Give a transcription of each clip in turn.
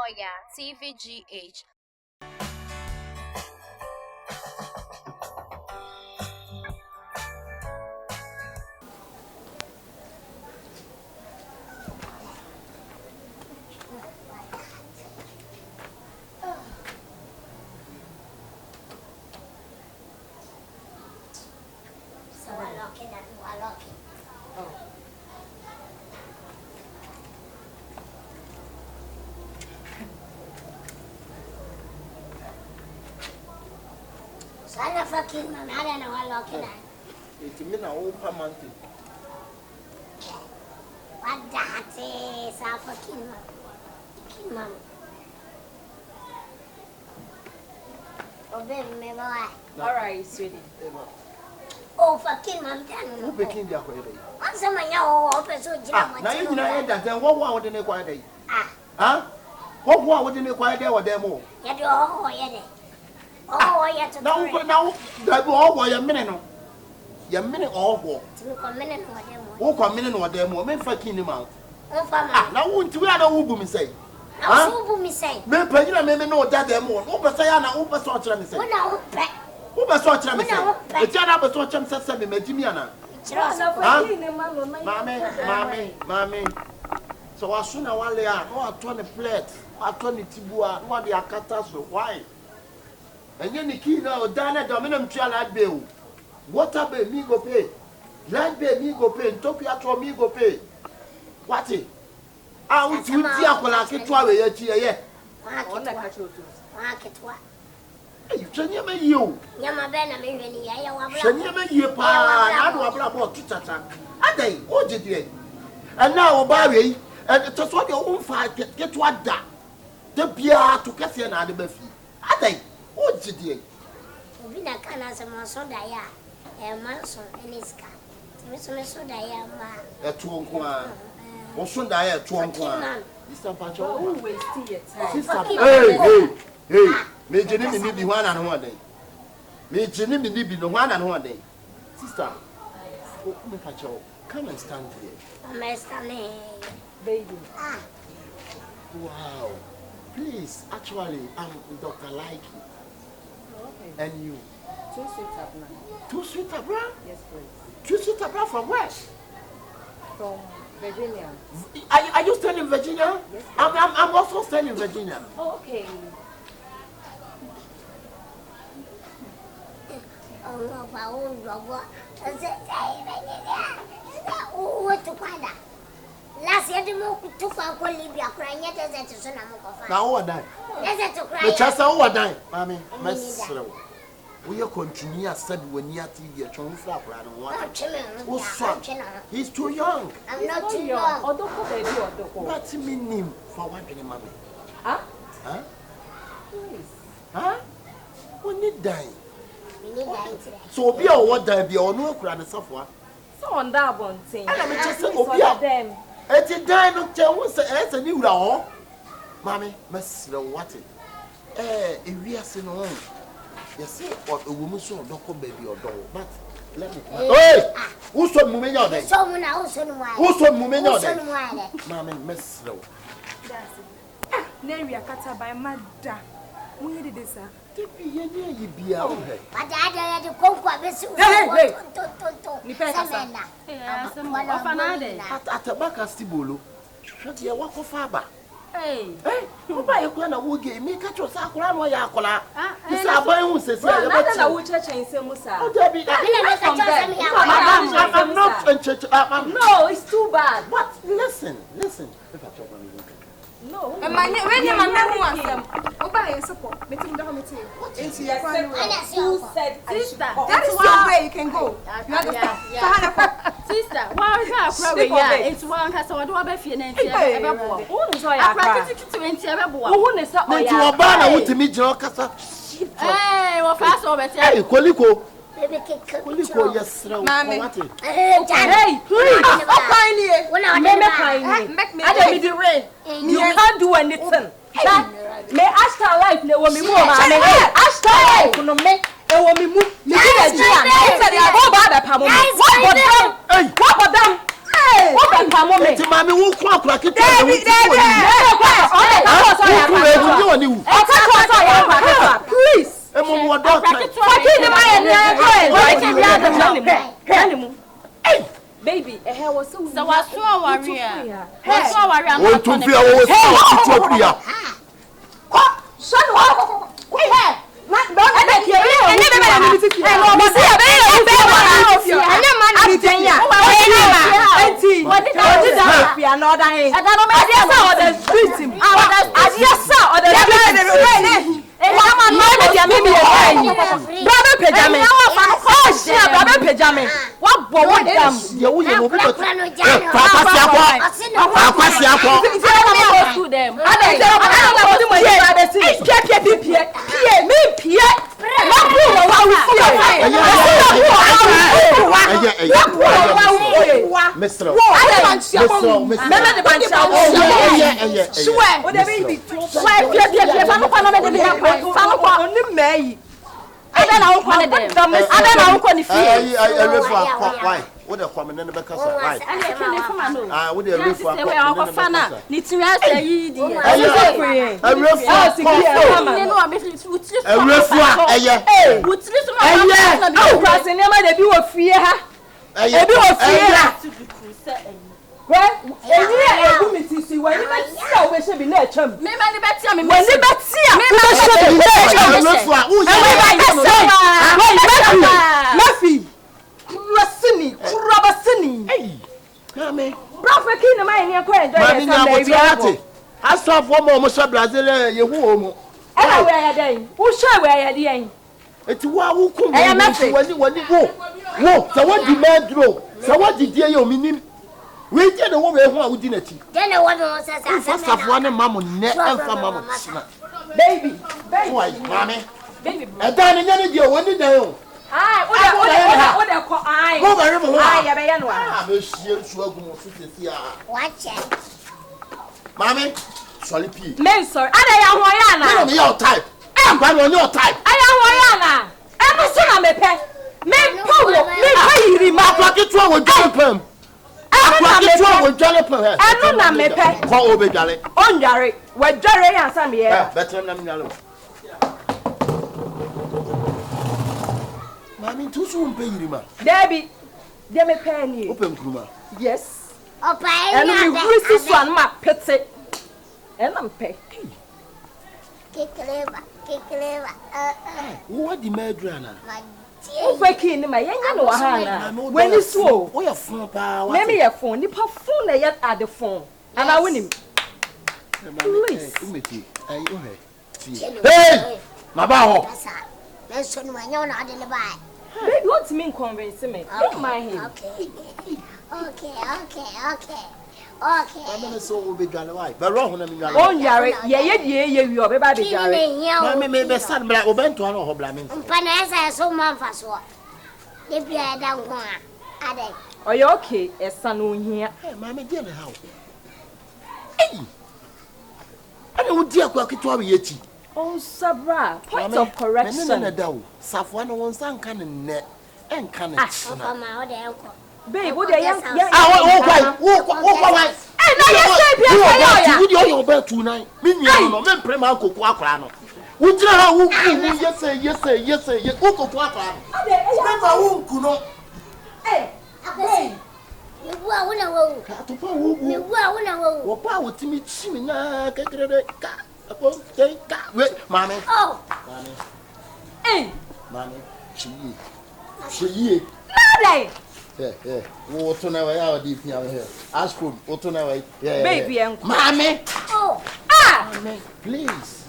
Oya TVGH. Sana fucking man, I don't know how lucky I. It's me now, old permanent. What that is, I fucking man. Fucking man. Oh, baby, me boy. All right, sweetie. Oh, fucking man, Who became the acquaintance? what's the man? Oh, so Now you know that then what one wouldn't acquire day? Ah, Huh? What one wouldn't acquire there or demo? you do all, yeah. Oh, yeah, to Now, that will all your minute. Your minute all war. to come in and what them. Who come in or demo, men fucking him out. Oh, for Ah, now won't you have a woman say? Now, so me say. Men Pagina may know that demo. Opa Sayana, Opa Sorcher, and say, When I won't pet. Opa Sorcher, and say, the child of a Sorcher says, Jimiana. Mammy. So as soon as I lay out, oh, 20 plates, 20 tibua, what the Akataso, why? And then the key now, Dana Dominum Child bill. Water bill, me go pay. Land bill, me go pay. Tokyo to me go pay. What it? I would you like it to have a year. Market what? You can hear me, you. Yama Ben, I mean, Can you make you pa? I know about to tata. A day, what did you? And now, Barry, and just what your own fight get what that. The beer to Cassian and the Buffy. A day, what did you? We not can answer my soda, a manson in his car. Miss Soda, A 2 1. Or soon I had 2 1. Mr. Pacho, Always see it. Hey, may Jenny be 1 and 1 day. May Jenny be no 1 and 1 day. Sister, Pacho, come and stand here. I'm standing, Baby. Wow. Please, actually, I'm Dr. Likey. Okay. And you? 2 sweets up now. 2 sweet abra? Yes, please. 2 sweet abra from where? From Virginia. Are you still in Virginia? Yes. I'm also still in Virginia. Oh, okay. oh, no, what to find out? Last year, the more took out Libya crying yet as a son of Now, what die? There's to The cry. chest over die. Mammy, Miss we are continuing said when you are trying to flap around he's too young. I'm not too young. Or don't go, baby, or don't go. What's mean him for one penny, mammy? Huh? Huh? Please. Huh? When you die. We need that today. So be a what die be or no crowd software. So on that one thing. And I'm just Please, saying, order them. it's a die no tell what's a new law. Mammy, Miss what it? If we are saying, yes, or a woman soon don't come baby or dog, but let me. Hey! Who's some woman out there? Someone else on why? Who's some woman out there? Why? Mammy, Miss Row. Neri akata by mother. We did this, sir. You be out here. But I had to go for this. At a back as Tibolo. Shut your walk of Faber. Hey. Hey, you buy a corner who gave me catch your sakura or yakola. This are boy who says, I will church and say, Musa. Oh, Debbie, I'm not in church. No, it's too bad. What? Listen. No. And my name, when my name was them. Oh, by a support. Meeting the committee. It's your sister. That is one way you can go. You understand? Sister, why are you it's one customer do a few names. Who is all I practice to enter who is all Then you are bad with me, Jocasa. Hey, well, fast over there. Hey, Coliko. Coliko, yes, Mammy. Hey, please. When I Make me the rain. You can't do anything. May Ashton life ne wo mi mu o ma me Ashton life no me e wo mi mu mi di Nigeria na e say dey go ba be pam mo what for them What the mama? Ti mami wo kwa akura kitu. David. Please. Baby, was so warrior. What the woman in the back of the right? I would have Yes, they were our fana. Nitras, Prophet King, my enjoy. I saw one more Brazil, you womb. And where are they? Who shall wear the end? It's one who come when you go. Whoa, so what demand grow? So what did you mean? We did the woman who didn't it. Then the woman says, First of one, mamma, never mamma. Baby, why, mammy? And then another when you know. watch it. Mammy, sorry, P. Men, sir, I am your type. I'm on your type. I am I'm a son of a pet. Men, Polo, remark like it's wrong with Jonathan. I'm not my pet. Call over Galley. On Jerry, where Jerry and Sammy, better than me. Mammy, too soon, pay you, Debbie, they may pay you. Open Kuma. Yes. Oh, And we will this one, my pet. And I'm pay. Kick liver. What the Madrana? Waking my young when you swore, we are phone power. Maybe a phone, you perform yet at the phone. And I win him. Please. Hey, my bow. Let's show my own out in the buy. What mean convince me? Don't mind him. Okay. I'm going to so be gone away. But wrong, oh, Yari, you are baby. Mammy may be son black or bent to her blaming. Panasa so man for so. If you had done one, are you okay? A son here. Mammy, dear, how? Hey, I don't dear quack it to yet. Oh, Sabra, point of correction. Safwan won't stand cannon net and cannon. Babe, what are you? You're about tonight. Meaning, men pray my cocoa crano. Would you know who yes, yes, cocoa crano? Never who know. Hey, you will power to meet Simina, Mammy. Oh, hey, Mammy, she. Yeah. What to know how deep here? Ask for what to know. Yeah, baby, and Mammy. oh, Mammy, please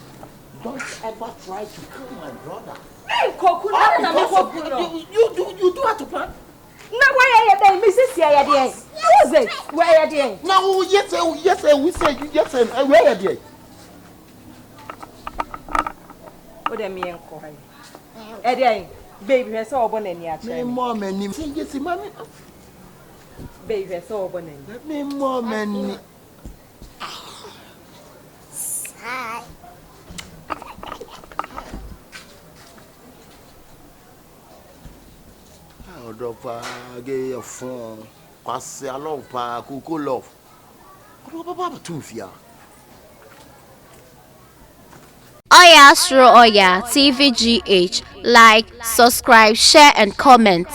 don't ever try to kill my brother. Hey, Coco, you do have to plan. Now, why are you Mrs. Yaya? Who's it? Where are you? No, yes, we say yes, and where are you? What am I calling? Eddie, baby, has all born in your mom and him. Yes, mammy. Baby, has all born in. Let me, mom and hi. I'll drop a gay phone. kwase along pa Coco love. What about Tumfia? Oya Sro Oya TVGH. Like, subscribe, share, and comment.